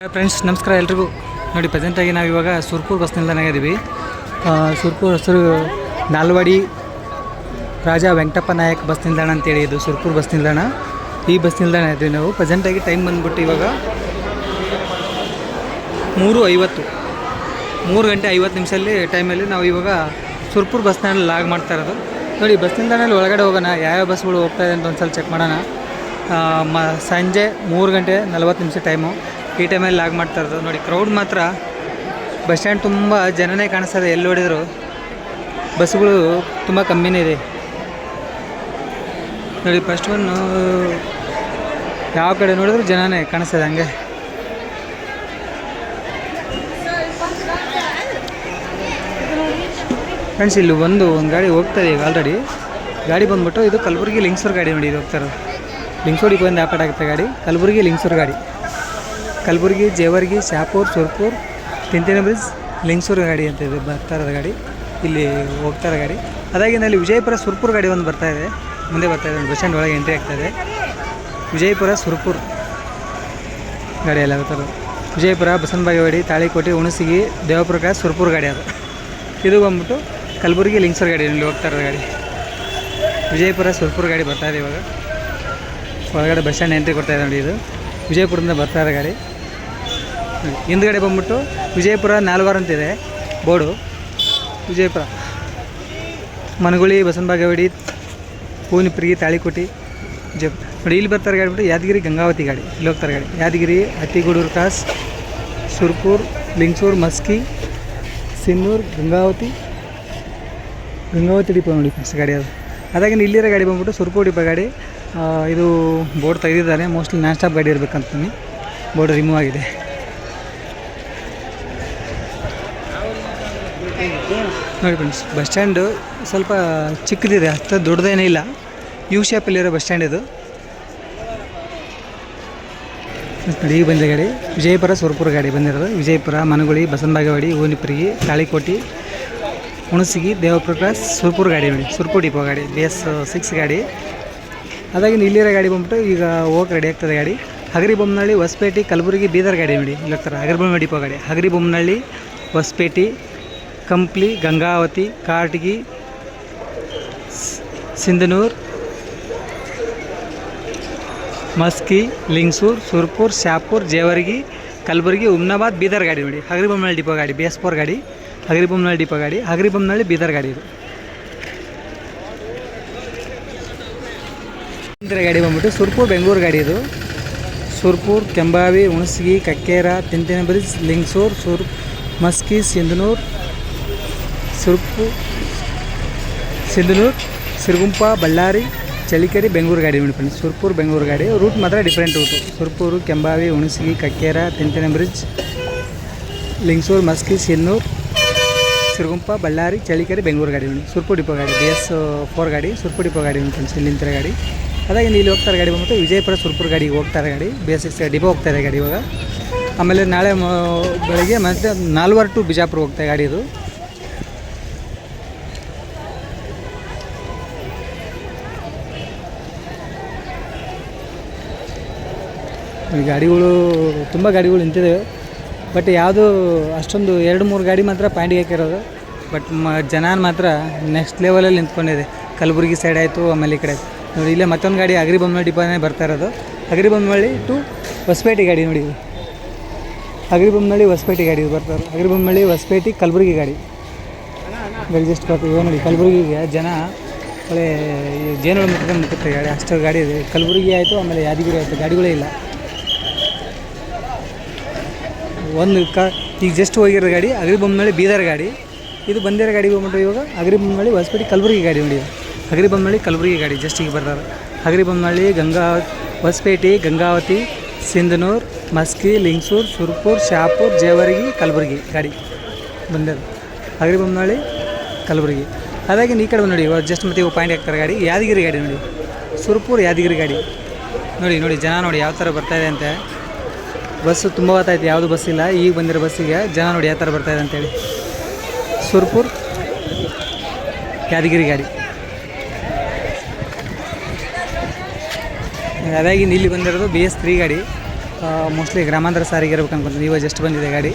Friends ನಮಸ್ಕಾರ ಎಲ್ರಿಗೂ. ನೋಡಿ ಪ್ರೆಸೆಂಟಾಗಿ ನಾವು ಇವಾಗ ಸುರ್ಪುರ್ ಬಸ್ ನಿಲ್ದಾಣಾಗಿದ್ದೀವಿ. ಸುರ್ಪುರ್ ಹೆಸರು ನಾಲ್ವಾಡಿ ರಾಜ ವೆಂಕಟಪ್ಪ ನಾಯಕ್ ಬಸ್ ನಿಲ್ದಾಣ ಅಂತೇಳಿ ಇದು ಸುರ್ಪುರ್ ಬಸ್ ನಿಲ್ದಾಣ. ಈ ಬಸ್ ನಿಲ್ದಾಣ ಇದ್ದೀವಿ ನಾವು. ಪ್ರೆಸೆಂಟಾಗಿ ಟೈಮ್ ಬಂದುಬಿಟ್ಟು ಇವಾಗ 3:50 3 ಗಂಟೆ 50 ನಿಮಿಷದಲ್ಲಿ ಟೈಮಲ್ಲಿ ನಾವು ಇವಾಗ ಸುರ್ಪುರ್ ಬಸ್ ನಿಲ್ದಾಣ ಲಾಗ್ ಮಾಡ್ತಾ ಇರೋದು. ನೋಡಿ ಬಸ್ ನಿಲ್ದಾಣದಲ್ಲಿ ಒಳಗಡೆ ಹೋಗೋಣ, ಯಾವ್ಯಾವ ಬಸ್ಗಳು ಹೋಗ್ತಾಯಿದೆ ಅಂತ ಒಂದು ಸಲ ಚೆಕ್ ಮಾಡೋಣ. ಸಂಜೆ 3 ಗಂಟೆ 40 ನಿಮಿಷ ಟೈಮು. ಈ ಟೈಮಲ್ಲಿ ಲಾಗ್ ಮಾಡ್ತಾ ಇರೋದು. ನೋಡಿ ಕ್ರೌಡ್ ಮಾತ್ರ ಬಸ್ ಸ್ಟ್ಯಾಂಡ್ ತುಂಬ ಜನನೇ ಕಾಣಿಸ್ತದೆ. ಎಲ್ಲಿ ನೋಡಿದ್ರು ಬಸ್ಸುಗಳು ತುಂಬ ಕಮ್ಮಿನೇ ಇದೆ. ನೋಡಿ ಫಸ್ಟ್ ಒನ್ನು ಯಾವ ಕಡೆ ನೋಡಿದ್ರು ಜನನೇ ಕಾಣಿಸ್ತದೆ ಹಂಗೆ. ಫ್ರೆಂಡ್ಸ್ ಇಲ್ಲಿ ಒಂದು ಗಾಡಿ ಹೋಗ್ತದೆ ಈಗ ಆಲ್ರೆಡಿ. ಗಾಡಿ ಬಂದ್ಬಿಟ್ಟು ಇದು ಕಲಬುರಗಿ ಲಿಂಗ್ಸೂರು ಗಾಡಿ. ನೋಡಿ ಇದು ಹೋಗ್ತಾ ಇರೋದು ಲಿಂಗ್ಸೂರಿಗೆ ಬಂದು ಆಪಾಟ್ ಆಗುತ್ತೆ ಗಾಡಿ. ಕಲಬುರಗಿ ಲಿಂಗ್ಸೂರು ಗಾಡಿ. ಕಲಬುರಗಿ, ಜೇವರ್ಗಿ, ಶಾಪುರ್, ಸುರ್ಪುರ್, ತಿಂತಿನ ಬ್ರಿಡ್ಜ್, ಲಿಂಗ್ಸೂರು ಗಾಡಿ ಅಂತ ಇದು ಬರ್ತಾ ಇರೋದು ಗಾಡಿ. ಇಲ್ಲಿ ಹೋಗ್ತಾ ಇರೋ ಗಾಡಿ. ಅದಾಗಿ ಅಲ್ಲಿ ವಿಜಯಪುರ ಸುರ್ಪುರ್ ಗಾಡಿ ಒಂದು ಬರ್ತಾಯಿದೆ, ಮುಂದೆ ಬರ್ತಾಯಿದೆ. ಬಸ್ ಸ್ಟ್ಯಾಂಡ್ ಒಳಗೆ ಎಂಟ್ರಿ ಆಗ್ತಾಯಿದೆ. ವಿಜಯಪುರ ಸುರ್ಪುರ್ ಗಾಡಿ ಎಲ್ಲ ಬರ್ತಾರೆ. ವಿಜಯಪುರ, ಬಸವನಬಾಗೇವಾಡಿ, ತಾಳಿಕೋಟೆ, ಹುಣಸಗಿ, ದೇವಪ್ರಕಾಶ್, ಸುರ್ಪುರ್ ಗಾಡಿ ಅದು. ಇದು ಬಂದ್ಬಿಟ್ಟು ಕಲಬುರಗಿ ಲಿಂಗ್ಸೂರು ಗಾಡಿ. ಇಲ್ಲಿ ಹೋಗ್ತಾ ಇರೋದು ಗಾಡಿ. ವಿಜಯಪುರ ಸುರ್ಪುರ್ ಗಾಡಿ ಬರ್ತಾಯಿದೆ ಇವಾಗ. ಒಳಗಡೆ ಬಸ್ ಸ್ಟ್ಯಾಂಡ್ ಎಂಟ್ರಿ ಕೊಡ್ತಾಯಿದೆ ನೋಡಿ. ಇದು ವಿಜಯಪುರದಿಂದ ಬರ್ತಾ ಇರೋ ಗಾಡಿ. ಹಿಂದ್ಗಡೆ ಬಂದ್ಬಿಟ್ಟು ವಿಜಯಪುರ ನಾಲ್ವಾರ ಅಂತಿದೆ ಬೋರ್ಡು. ವಿಜಯಪುರ, ಮನಗುಳಿ, ಬಸವನಬಾಗೇವಾಡಿ, ಹೂವಿನಪುರಗಿ, ತಾಳಿಕೋಟೆ, ನೋಡಿ ಇಲ್ಲಿ ಬರ್ತಾರೆ ಗಾಡಿ ಬಿಟ್ಟು ಯಾದಗಿರಿ ಗಂಗಾವತಿ ಗಾಡಿ. ಇಲ್ಲಿ ಹೋಗ್ತಾರೆ ಗಾಡಿ. ಯಾದಗಿರಿ, ಹತ್ತಿಗೂಡೂರು ಕ್ರಾಸ್, ಸುರ್ಪುರ್, ಲಿಂಗ್ಸೂರು, ಮಸ್ಕಿ, ಸಿನ್ನೂರು, ಗಂಗಾವತಿ ಡಿಪೋ ನೋಡಿ ಫ್ರೆಂಡ್ಸ್ ಗಾಡಿ ಅದು. ಅದಾಗಿ ಇಲ್ಲಿರೋ ಗಾಡಿ ಬಂದ್ಬಿಟ್ಟು ಸುರ್ಪುರ್ ಡಿಪೋ ಗಾಡಿ. ಇದು ಬೋರ್ಡ್ ತೆಗೆದಿದ್ದಾರೆ, ಮೋಸ್ಟ್ಲಿ ನಾನ್ ಸ್ಟಾಪ್ ಗಾಡಿ ಇರಬೇಕಂತೀನಿ. ಬೋರ್ಡ್ ರಿಮೂವ್ ಆಗಿದೆ. ನೋಡಿ ಫ್ರೆಂಡ್ಸ್ ಬಸ್ ಸ್ಟ್ಯಾಂಡು ಸ್ವಲ್ಪ ಚಿಕ್ಕದಿದೆ, ಅಷ್ಟು ದೊಡ್ಡದೇನೇ ಇಲ್ಲ. ಯು ಶೇಪಲ್ಲಿರೋ ಬಸ್ ಸ್ಟ್ಯಾಂಡ್ ಇದು. ನೋಡಿ ಈಗ ಬಂದ ಗಾಡಿ ವಿಜಯಪುರ ಸುರ್ಪುರ್ ಗಾಡಿ ಬಂದಿರೋದು. ವಿಜಯಪುರ, ಮನಗುಳಿ, ಬಸವನಬಾಗೇವಾಡಿ, ಹೂವಿನಪುರಗಿ, ತಾಳಿಕೋಟೆ, ಹುಣಸಗಿ, ದೇವಪ್ರಕಾಶ್, ಸುರ್ಪುರ್ ಗಾಡಿ ನೋಡಿ. ಸುರ್ಪುರ್ ಡಿಪೋ ಗಾಡಿ, BS6 ಗಾಡಿ. ಅದಾಗಿ ಇಲ್ಲಿರೋ ಗಾಡಿ ಬಂದ್ಬಿಟ್ಟು ಈಗ ಹೋಗಕ್ಕೆ ರೆಡಿ ಆಗ್ತದೆ ಗಾಡಿ. ಹಗರಿಬೊಮ್ಮನಹಳ್ಳಿ, ಹೊಸಪೇಟೆ, ಕಲಬುರಗಿ, ಬೀದರ್ ಗಾಡಿ ನೋಡಿ. ಇಲ್ಲಿ ಹೋಗ್ತಾರೆ ಹಗರಿಬೊಮ್ಮನಹಳ್ಳಿ ಡಿಪೋ ಗಾಡಿ. ಹಗರಿಬೊಮ್ಮನಹಳ್ಳಿ, ಹೊಸಪೇಟೆ, ಕಂಪ್ಲಿ, ಗಂಗಾವತಿ, ಕಾರಟಗಿ, ಸಿಂಧನೂರು, ಮಸ್ಕಿ, ಲಿಂಗ್ಸೂರು, ಸುರ್ಪುರ್, ಶಾಪುರ್, ಜೇವರ್ಗಿ, ಕಲಬುರಗಿ, ಹುಮ್ನಾಬಾದ್, ಬೀದರ್ ಗಾಡಿ ನೋಡಿ. ಹಗರಿಬೊಮ್ಮನಹಳ್ಳಿ ಡಿಪೋ ಗಾಡಿ, BS4 ಗಾಡಿ. ಹಗರಿಬೊಮ್ಮನಹಳ್ಳಿ ಡಿಪೋ ಗಾಡಿ, ಹಗರಿಬೊಮ್ಮನಹಳ್ಳಿ, ಬೀದರ್ ಗಾಡಿ. ಇದು ಗಾಡಿ ಬಂದ್ಬಿಟ್ಟು ಸುರ್ಪುರ್ ಬೆಂಗಳೂರು ಗಾಡಿ. ಇದು ಸುರ್ಪುರ್, ಕೆಂಬಾವಿ, ಹುಣಸಗಿ, ಕಕ್ಕೇರ, ತಿಂತಿನ ಬ್ರಿಡ್ಜ್, ಲಿಂಗ್ಸೂರು, ಮಸ್ಕಿ, ಸಿಂಧನೂರು, ಸಿರುಗುಂಪ, ಬಳ್ಳಾರಿ, ಚಳಿಕೆರೆ, ಬೆಂಗಳೂರು ಗಾಡಿ ನೋಡಿ ಫ್ರೆಂಡ್ಸ್. ಸುರ್ಪುರ್ ಬೆಂಗಳೂರು ಗಾಡಿ. ರೂಟ್ ಮಾತ್ರ different route. Surpur, Kembhavi, Hunasagi, Kakkera, Tintini bridge, Lingsur, Maski, Siruguppa, Ballari, Challakere, Bengaluru ಗಾಡಿ ನೋಡಿ. ಸುರ್ಪುರ್ ಡಿಪೋ ಗಾಡಿ, BS4 ಗಾಡಿ. ಸುರ್ಪುರ್ ಡಿಪೋ ಗಾಡಿ ನೋಡಿ ಫ್ರೆಂಡ್ಸ್. ಇಲ್ಲಿ ನಿಂತಿರೋ ಗಾಡಿ. ಅದಾಗಿ ಇಲ್ಲಿ ಹೋಗ್ತಾರೆ ಗಾಡಿ ಬಂದ್ಬಿಟ್ಟು ವಿಜಯಪುರ ಸುರ್ಪುರ್ ಗಾಡಿಗೆ ಹೋಗ್ತಾರೆ ಗಾಡಿ. BS6 ಡಿಪೋ ಹೋಗ್ತಾಯಿದೆ ಗಾಡಿ ಇವಾಗ. ಆಮೇಲೆ ನಾಳೆ ಬೆಳಗ್ಗೆ ಮತ್ತೆ 4 ಟು ಬಿಜಾಪುರ ಹೋಗ್ತಾ ಗಾಡಿ. ಇದು ಈ ಗಾಡಿಗಳು ತುಂಬ ಗಾಡಿಗಳು ನಿಂತಿದ್ದಾವೆ. ಬಟ್ ಯಾವುದು ಅಷ್ಟೊಂದು 2-3 ಗಾಡಿ ಮಾತ್ರ ಪಾಯಿಂಟಿಗೆ ಹಾಕಿರೋದು. ಬಟ್ ಜನ ಮಾತ್ರ ನೆಕ್ಸ್ಟ್ ಲೆವೆಲಲ್ಲಿ ನಿಂತ್ಕೊಂಡಿದೆ. ಕಲಬುರಗಿ ಸೈಡ್ ಆಯಿತು, ಆಮೇಲೆ ಈ ಕಡೆ ನೋಡಿ. ಇಲ್ಲೇ ಮತ್ತೊಂದು ಗಾಡಿ ಹಗರಿಬೊಮ್ಮನಹಳ್ಳಿ ಡಿಪೋನೇ ಬರ್ತಾ ಇರೋದು. ಹಗರಿಬೊಮ್ಮನಹಳ್ಳಿ ಟು ಹೊಸಪೇಟೆ ಗಾಡಿ ನೋಡಿ. ಹಗರಿಬೊಮ್ಮನಹಳ್ಳಿ, ಹೊಸಪೇಟೆ ಗಾಡಿ ಬರ್ತಾರೆ. ಹಗರಿಬೊಮ್ಮನಹಳ್ಳಿ, ಹೊಸಪೇಟೆ, ಕಲಬುರಗಿ ಗಾಡಿ ಜಸ್ಟ್ ಬರ್ತೀವಿ ನೋಡಿ. ಕಲಬುರಗಿಗೆ ಜನ ಒಳ್ಳೆ ಜೇನುಗಳು ಮುಟ್ಟುತ್ತೆ ಗಾಡಿ, ಅಷ್ಟು ಗಾಡಿ ಇದೆ. ಕಲಬುರಗಿ ಆಯಿತು, ಆಮೇಲೆ ಯಾದಗಿರಿ ಆಯಿತು, ಗಾಡಿಗಳೇ ಇಲ್ಲ. ಈಗ ಜಸ್ಟ್ ಹೋಗಿರೋ ಗಾಡಿ ಹಗರಿಬೊಮ್ಮನಹಳ್ಳಿ, ಬೀದರ್ ಗಾಡಿ. ಇದು ಬಂದಿರೋ ಗಾಡಿ ಬಂದ್ಬಿಟ್ಟು ಇವಾಗ ಹಗರಿಬೊಮ್ಮನಹಳ್ಳಿ, ಹೊಸಪೇಟೆ, ಕಲಬುರಗಿ ಗಾಡಿ ನೋಡಿ. ಹಗರಿಬೊಮ್ಮನಹಳ್ಳಿ, ಕಲಬುರಗಿ ಗಾಡಿ ಜಸ್ಟ್ ಈಗ ಬರ್ತಾರೆ. ಹಗರಿಬೊಮ್ಮನಹಳ್ಳಿ, ಹೊಸಪೇಟೆ, ಗಂಗಾವತಿ, ಸಿಂಧನೂರು, ಮಸ್ಕಿ, ಲಿಂಗ್ಸೂರು, ಸುರ್ಪುರ್, ಶಾಪುರ್, ಜೇವರ್ಗಿ, ಕಲಬುರಗಿ ಗಾಡಿ ಬಂದಿರೋದು. ಹಗರಿಬೊಮ್ಮನಹಳ್ಳಿ, ಕಲಬುರಗಿ. ಅದಾಗಿ ಈ ಕಡೆ ನೋಡಿ ಜಸ್ಟ್ ಮತ್ತೆ ಇವು ಪಾಯಿಂಟ್ ಹಾಕ್ತಾರೆ ಗಾಡಿ. ಯಾದಗಿರಿ ಗಾಡಿ ನೋಡಿ. ಸುರ್ಪುರ್, ಯಾದಗಿರಿ ಗಾಡಿ ನೋಡಿ. ಜನ ನೋಡಿ ಯಾವ ಥರ ಬರ್ತಾಯಿದೆ ಅಂತ. ಬಸ್ಸು ತುಂಬ ಹೊತ್ತಾಯ್ತು, ಯಾವುದು ಬಸ್ ಇಲ್ಲ. ಈಗ ಬಂದಿರೋ ಬಸ್ಸಿಗೆ ಜನ ನೋಡಿ ಯಾವ ಥರ ಬರ್ತಾಯಿದೆ ಅಂತೇಳಿ. ಸುರ್ಪುರ್, ಯಾದಗಿರಿ ಗಾಡಿ. ಅದಾಗಿ ಇಲ್ಲಿ ಬಂದಿರೋದು BS3 ಗಾಡಿ. ಮೋಸ್ಟ್ಲಿ ಗ್ರಾಮಾಂತರ ಸಾರಿಗೆ ಇರ್ಬೇಕು ಅನ್ಕೊಂತೀನಿ. ಇವಾಗ ಜಸ್ಟ್ ಬಂದಿದೆ ಗಾಡಿ,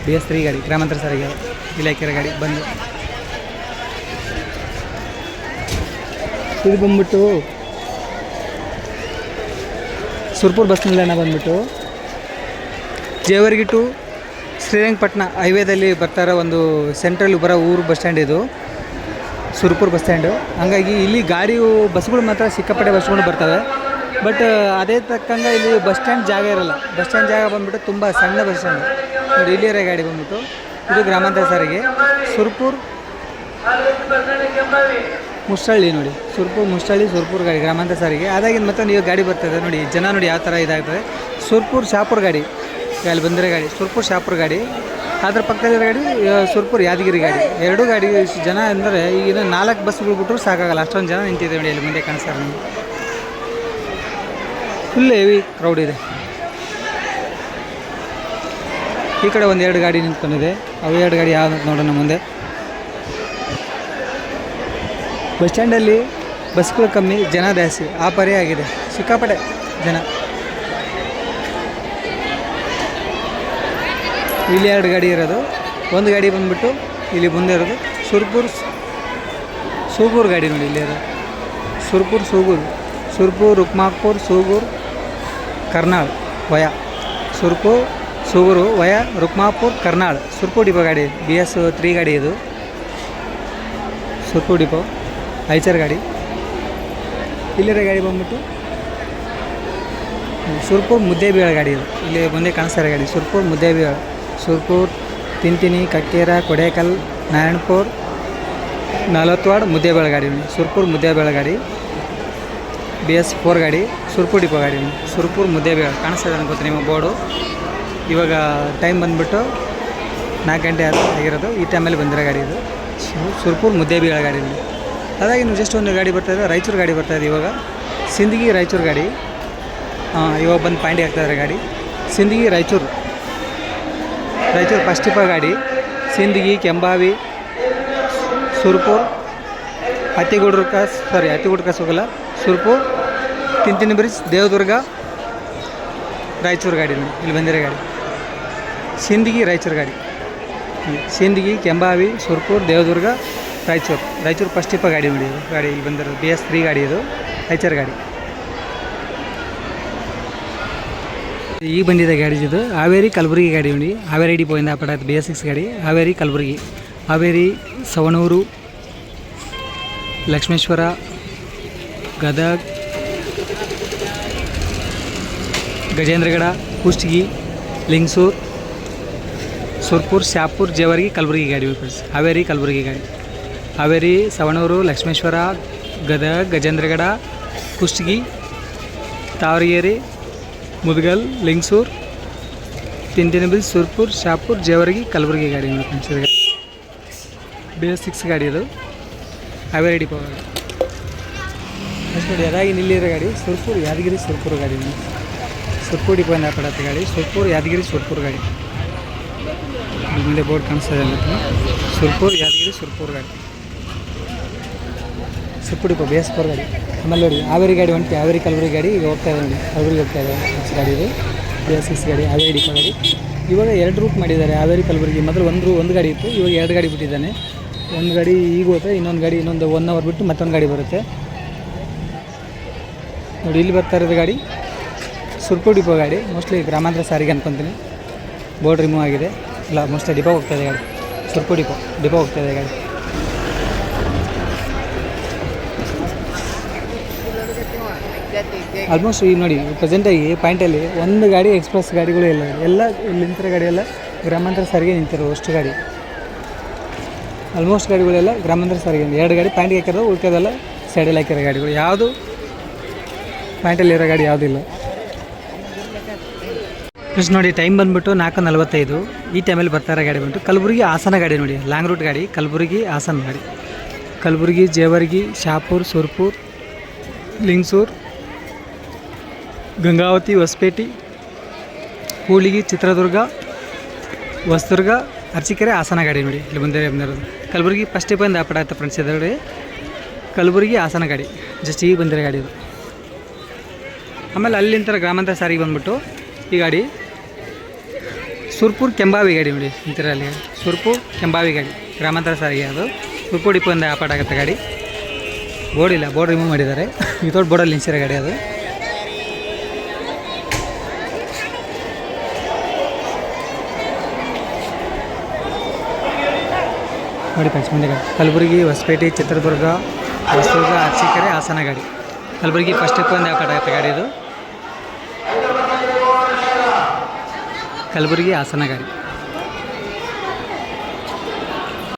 BS3 ಗಾಡಿ, ಗ್ರಾಮಾಂತರ ಸಾರಿಗೆ ಇಲಾಖೆಯ ಗಾಡಿ ಬಂದು. ಇದು ಬಂದ್ಬಿಟ್ಟು ಸುರ್ಪುರ್ ಬಸ್ ನಿಲ್ದಾಣ ಬಂದ್ಬಿಟ್ಟು ಜೇವರ್ಗಿ ಟು ಶ್ರೀರಂಗಪಟ್ಟಣ ಹೈವೇದಲ್ಲಿ ಬರ್ತಾರೋ ಒಂದು ಸೆಂಟ್ರಲ್ ಬರೋ ಊರು ಬಸ್ ಸ್ಟ್ಯಾಂಡ್ ಇದು, ಸುರ್ಪುರ್ ಬಸ್ ಸ್ಟ್ಯಾಂಡು. ಹಂಗಾಗಿ ಇಲ್ಲಿ ಗಾಡಿಯು ಬಸ್ಗಳು ಮಾತ್ರ ಸಿಕ್ಕಾಪಟ್ಟೆ ಬಸ್ಗಳು ಬರ್ತವೆ. ಬಟ್ ಅದೇ ತಕ್ಕಂಗೆ ಇಲ್ಲಿ ಬಸ್ ಸ್ಟ್ಯಾಂಡ್ ಜಾಗ ಇರೋಲ್ಲ. ಬಸ್ ಸ್ಟ್ಯಾಂಡ್ ಜಾಗ ಬಂದ್ಬಿಟ್ಟು ತುಂಬ ಸಣ್ಣ ಬಸ್ ಸ್ಟ್ಯಾಂಡ್ ನೋಡಿ. ಇಲ್ಲಿರೋ ಗಾಡಿ ಬಂದ್ಬಿಟ್ಟು ಇದು ಗ್ರಾಮಾಂತರ ಸಾರಿಗೆ ಸುರ್ಪುರ್ ಮುಷ್ಟಳ್ಳಿ ನೋಡಿ, ಸುರ್ಪುರ್ ಮುಷ್ಟಳ್ಳಿ ಸುರ್ಪುರ್ ಗಾಡಿ ಗ್ರಾಮಾಂತರ ಸಾರಿಗೆ. ಅದಾಗಿಂದ ಮತ್ತೆ ನೀವು ಗಾಡಿ ಬರ್ತದೆ ನೋಡಿ, ಜನ ನೋಡಿ ಯಾವ ಥರ ಇದಾಗ್ತದೆ. ಸುರ್ಪುರ್ ಶಾಪುರ್ ಗಾಡಿ ಅಲ್ಲಿ ಬಂದಿರೋ ಗಾಡಿ, ಸುರ್ಪುರ್ ಶಾಪುರ್ ಗಾಡಿ. ಅದ್ರ ಪಕ್ಕದಲ್ಲಿರೋ ಗಾಡಿ ಸುರ್ಪುರ್ ಯಾದಗಿರಿ ಗಾಡಿ. ಎರಡೂ ಗಾಡಿ ಜನ ಅಂದರೆ ಈಗಿನ 4 ಬಸ್ಗಳು ಬಿಟ್ಟರು ಸಾಕಾಗಲ್ಲ, ಅಷ್ಟೊಂದು ಜನ ನಿಂತಿದೆ ನೋಡಿ ಅಲ್ಲಿ ಮುಂದೆ ಕಾಣಿಸ್ತಾರೆ ನಮಗೆ. ಫುಲ್ ಹೆವಿ ಕ್ರೌಡ್ ಇದೆ. ಈ ಕಡೆ ಒಂದು 2 ಗಾಡಿ ನಿಂತ್ಕೊಂಡಿದೆ. ಅವು 2 ಗಾಡಿ ಯಾವ್ದು ನೋಡೋಣ ಮುಂದೆ. ಬಸ್ ಸ್ಟ್ಯಾಂಡಲ್ಲಿ ಬಸ್ಗಳು ಕಮ್ಮಿ, ಜನ ಜಾಸ್ತಿ, ಆ ಪರಿ ಆಗಿದೆ, ಸಿಕ್ಕಾಪಟ್ಟೆ ಜನ. ಇಲ್ಲಿ 2 ಗಾಡಿ ಇರೋದು. ಒಂದು ಗಾಡಿ ಬಂದ್ಬಿಟ್ಟು ಇಲ್ಲಿ ಮುಂದೆ ಇರೋದು ಸೂಗೂರು ಗಾಡಿ ನೋಡಿ. ಇಲ್ಲಿ ಇರೋದು ಸುರ್ಪುರ್ ರುಕ್ಮಾಪುರ್ ಸೂಗೂರು ಕರ್ನಾಳ್ ವಯ ಸೂಗೂರು ವಯ ರುಕ್ಮಾಪುರ್ ಕರ್ನಾಳ್ ಸುರ್ಪುರ್ ಡಿಪೋ ಗಾಡಿ. BS3 ಗಾಡಿ ಇದು, ಸುರ್ಪುರ್ ಡಿಪೋ ಐಚರ್ ಗಾಡಿ. ಇಲ್ಲಿರೋ ಗಾಡಿ ಬಂದ್ಬಿಟ್ಟು ಸುರ್ಪುರ್ ಮುದ್ದೇಬಿಹಾಳ ಗಾಡಿ ಇದು. ಇಲ್ಲಿ ಮುಂದೆ ಕಾಣಿಸ್ತಾರೆ ಗಾಡಿ ಸುರ್ಪುರ್ ಮುದ್ದೇಬಿಹಾಳ. ಸುರ್ಪುರ್, ತಿಂತಿನಿ, ಕಕ್ಕೇರ, ಕೊಡೇಕಲ್, ನಾರಾಯಣಪುರ್, ನಲವತ್ವಾಡ್ ಮುದ್ದೇಬಿಹಾಳ ಗಾಡಿ. ಸುರ್ಪುರ್ ಮುದ್ದೇಬಿಹಾಳ ಗಾಡಿ BS4 ಗಾಡಿ, ಸುರ್ಪುರ್ ಡಿಪೋ ಗಾಡಿ. ಸುರ್ಪುರ್ ಮುದ್ದೇಬಿಹಾಳ ಕಾಣಿಸ್ತದೆ ಅನ್ಕೋತೀನಿ ನಿಮ್ಮ ಬೋರ್ಡು. ಇವಾಗ ಟೈಮ್ ಬಂದುಬಿಟ್ಟು 4 ಗಂಟೆ ಆಗಿರೋದು. ಈ ಟೈಮಲ್ಲಿ ಬಂದಿರೋ ಗಾಡಿ ಇದು ಸುರ್ಪುರ್ ಮುದ್ದೇಬಿಹಾಳ ಗಾಡಿ. ಅದಾಗಿ ನೀವು ಜಸ್ಟ್ ಒಂದು ಗಾಡಿ ಬರ್ತಾಯಿದೆ, ರಾಯಚೂರು ಗಾಡಿ ಬರ್ತಾಯಿದೆ ಇವಾಗ. ಸಿಂದಗಿ ರಾಯಚೂರು ಗಾಡಿ ಇವಾಗ ಬಂದು ಪಾಂಡಿ ಆಗ್ತಾಯಿದ್ದಾರೆ ಗಾಡಿ. ಸಿಂದಗಿ ರಾಯಚೂರು ಫಸ್ಟ್ ಡಿಪೋ ಗಾಡಿ. ಸಿಂದಗಿ, ಕೆಂಬಾವಿ, ಸುರ್ಪುರ್, ಹತ್ತಿಗುಡ್ರ ಕಾಸು ಹೋಗಲ್ಲ, ಸುರ್ಪುರ್, ತಿಂತಿನಿ ಬ್ರಿಡ್ಜ್, ದೇವದುರ್ಗ, ರಾಯಚೂರು ಗಾಡಿ ನೋಡಿ. ಇಲ್ಲಿ ಬಂದಿರೋ ಗಾಡಿ ಸಿಂದಗಿ ರಾಯಚೂರು ಗಾಡಿ. ಸಿಂದಗಿ, ಕೆಂಬಾವಿ, ಸುರ್ಪುರ್, ದೇವದುರ್ಗ, ರಾಯಚೂರು ಫಸ್ಟ್ ಡಿಪೋ ಗಾಡಿ ನೋಡಿ. ಇದು ಗಾಡಿ ಇಲ್ಲಿ ಬಂದಿರೋದು BS3 ಗಾಡಿ, ಇದು ರಾಯಚೂರು ಗಾಡಿ. ಈಗ ಬಂದಿದೆ ಗಾಡಿ ಇದು ಹಾವೇರಿ ಕಲಬುರಗಿ ಗಾಡಿ ನೋಡಿ. ಹಾವೇರಿ ಡಿಪೋಯಿಂದ ಪಡಾಯ್ತು BS6 ಗಾಡಿ. ಹಾವೇರಿ ಕಲಬುರಗಿ, ಹಾವೇರಿ ಸವಣೂರು, ಲಕ್ಷ್ಮೇಶ್ವರ, ಗದಗ್, ಗಜೇಂದ್ರಗಡ, ಕುಷ್ಟಗಿ, ಲಿಂಗಸೂರು, ಸುರ್ಪುರ್, ಶಾಪುರ್, ಜೇವರ್ಗಿ, ಕಲಬುರಗಿ ಗಾಡಿ. ಹಾವೇರಿ ಕಲಬುರಗಿ ಗಾಡಿ. ಹಾವೇರಿ, ಸವಣೂರು, ಲಕ್ಷ್ಮೇಶ್ವರ, ಗದಗ್, ಗಜೇಂದ್ರಗಡ, ಕುಷ್ಟಗಿ, ತಾವರಗೇರಿ, ಮುದಗಲ್, ಲಿಂಗಸೂರು, ತಿಂತಿನಿ, ಸುರ್ಪುರ್, ಶಾಪುರ್, ಜೇವರ್ಗಿ, ಕಲಬುರಗಿ ಗಾಡಿ. BS6 ಗಾಡಿ ಇದು ಹಾವೇರಿ ಡಿಪೋ ಗಾಡಿ. ಅಷ್ಟು ನೋಡಿ. ಅದಾಗಿ ನಿಲ್ಲಿರೋ ಗಾಡಿ ಸುರ್ಪುರ್ ಯಾದಗಿರಿ ಸುರ್ಪುರ್ ಗಾಡಿ. ಸುರ್ಪುರ್ ಡಿಪೋಯಿಂದ ಪಡತ್ತೆ ಗಾಡಿ. ಸುರ್ಪುರ್ ಯಾದಗಿರಿ ಸುರ್ಪುರ್ ಗಾಡಿ. ಮುಂದೆ ಬೋರ್ಡ್ ಕಾಣಿಸ್ತದೆ ಅನ್ನೋದು ಸುರ್ಪುರ್ ಯಾದಗಿರಿ ಸುರ್ಪುರ್ ಗಾಡಿ. ಸುರ್ಪುರ್ ಡಿಪೋ BS4 ಗಾಡಿ. ಆಮೇಲೆ ನೋಡಿ ಹಾವೇರಿ ಗಾಡಿ ಹೊಂಟಿ, ಹಾವೇರಿ ಕಲಬುರಗಿ ಗಾಡಿ ಈಗ ಹೋಗ್ತಾ ಇದೆ ನೋಡಿ. ಕಲಬುರಗಿ ಹೋಗ್ತಾ ಇದೆ ಗಾಡಿ ಇದು BS6 ಗಾಡಿ, ಹಾವೇರಿ ಡಿಪೋ ಗಾಡಿ. ಇವಾಗ 2 ರೂಟ್ ಮಾಡಿದ್ದಾರೆ ಹಾವೇರಿ ಕಲಬುರಗಿ. ಮೊದಲು ಒಂದು ಗಾಡಿ ಇತ್ತು, ಇವಾಗ 2 ಗಾಡಿ ಬಿಟ್ಟಿದ್ದಾನೆ. ಒಂದು ಗಾಡಿ ಈಗ ಹೋಗುತ್ತೆ, ಇನ್ನೊಂದು ಗಾಡಿ ಇನ್ನೊಂದು 1 ಅವರ್ ಬಿಟ್ಟು ಮತ್ತೊಂದು ಗಾಡಿ ಬರುತ್ತೆ ನೋಡಿ. ಇಲ್ಲಿ ಬರ್ತಾ ಇರೋದು ಗಾಡಿ ಸುರ್ಪುರ್ ಡಿಪೋ ಗಾಡಿ. ಮೋಸ್ಟ್ಲಿ ಗ್ರಾಮಾಂತರ ಸಾರಿಗೆ ಅನ್ಕೊತೀನಿ. ಬೋರ್ಡ್ ರಿಮೂವ್ ಆಗಿದೆ. ಇಲ್ಲ, ಮೋಸ್ಟ್ಲಿ ಡಿಪೋ ಹೋಗ್ತಾಯಿದೆ ಗಾಡಿ. ಸುರ್ಪುರ್ ಡಿಪೋ ಹೋಗ್ತಾಯಿದೆ ಗಾಡಿ. ಆಲ್ಮೋಸ್ಟ್ ಈಗ ನೋಡಿ ಪ್ರೆಸೆಂಟಾಗಿ ಪಾಯಿಂಟಲ್ಲಿ ಒಂದು ಗಾಡಿ ಎಕ್ಸ್ಪ್ರೆಸ್ ಗಾಡಿಗಳು ಎಲ್ಲ ಇಲ್ಲಿ ನಿಂತಿರೋ ಗಾಡಿ ಎಲ್ಲ ಗ್ರಾಮಾಂತರ ಸಾರಿಗೆ ನಿಂತಿರೋ ಅಷ್ಟು ಗಾಡಿ. ಆಲ್ಮೋಸ್ಟ್ ಗಾಡಿಗಳೆಲ್ಲ ಗ್ರಾಮಾಂತರ ಸಾರಿಗೆ. 2 ಗಾಡಿ ಪಾಯಿಂಟ್ಗೆ ಹಾಕಿರೋ, ಉಳ್ಕೋದೆಲ್ಲ ಸೈಡಲ್ಲಿ ಹಾಕಿರೋ ಗಾಡಿಗಳು. ಯಾವುದು ಪಾಯಿಂಟಲ್ಲಿರೋ ಗಾಡಿ ಯಾವುದಿಲ್ಲ. ಜಸ್ಟ್ ನೋಡಿ ಟೈಮ್ ಬಂದುಬಿಟ್ಟು 4:45. ಈ ಟೈಮಲ್ಲಿ ಬರ್ತಾರೋ ಗಾಡಿ ಬಂತು ಕಲಬುರಗಿ ಹಾಸನ ಗಾಡಿ ನೋಡಿ. ಲಾಂಗ್ ರೂಟ್ ಗಾಡಿ, ಕಲಬುರಗಿ ಹಾಸನ ಗಾಡಿ. ಕಲಬುರಗಿ, ಜೇವರ್ಗಿ, ಶಾಪುರ್, ಸುರ್ಪುರ್, ಲಿಂಗಸೂರು, ಗಂಗಾವತಿ, ಹೊಸಪೇಟೆ, ಕೂಡ್ಲಿಗಿ, ಚಿತ್ರದುರ್ಗ, ಹೊಸದುರ್ಗ, ಅರಸೀಕೆರೆ, ಹಾಸನ ಗಾಡಿ ನೋಡಿ. ಇಲ್ಲಿ ಬಂದಿರೋದು ಕಲಬುರಗಿ ಫಸ್ಟ್ ಡಿಪೋಯಿಂದ ಆಯ್ತು ಫ್ರೆಂಡ್ಸ್. ಇದರಲ್ಲಿ ಕಲಬುರಗಿ ಹಾಸನ ಗಾಡಿ ಜಸ್ಟ್ ಈಗ ಬಂದಿರೋ ಗಾಡಿ ಇದು. ಆಮೇಲೆ ಅಲ್ಲಿಂದ ಗ್ರಾಮಾಂತರ ಸಾರಿಗೆ ಬಂದ್ಬಿಟ್ಟು ಈ ಗಾಡಿ ಸುರ್ಪುರ್ ಕೆಂಬಾವಿ ಗಾಡಿ ನೋಡಿ ಇಂತಿರಲ್ಲಿ ಸುರ್ಪುರ್ ಕೆಂಬಾವಿ ಗಾಡಿ ಗ್ರಾಮಾಂತರ ಸಾರಿಗೆ ಅದು ಸುರ್ಪುರ್ ಡಿಪೋಯಿಂದ ವ್ಯಾಪಾರ ಆಗುತ್ತೆ ಗಾಡಿ. ಬೋರ್ಡ್ ಇಲ್ಲ, ಬೋರ್ಡ್ ರಿಮೂವ್ ಮಾಡಿದ್ದಾರೆ. ವಿತೌಟ್ ಬೋರ್ಡಲ್ಲಿ ನಿಲ್ಸಿರೋ ಗಾಡಿ ಅದು. ನೋಡಿ ಫ್ರೆಂಡ್ಸ್ ಮುಂದೆ ಗಾಡಿ ಕಲಬುರಗಿ, ಹೊಸಪೇಟೆ, ಚಿತ್ರದುರ್ಗ, ಹೊಸದುರ್ಗ, ಅರಸೀಕೆರೆ, ಹಾಸನ ಗಾಡಿ. ಕಲಬುರಗಿ ಫಸ್ಟ್ ಡಿಪೋಯಿಂದ ವ್ಯಾಪಾರ ಆಗುತ್ತೆ ಗಾಡಿ ಇದು. ಕಲಬುರಗಿ ಹಾಸನ ಗಾಡಿ.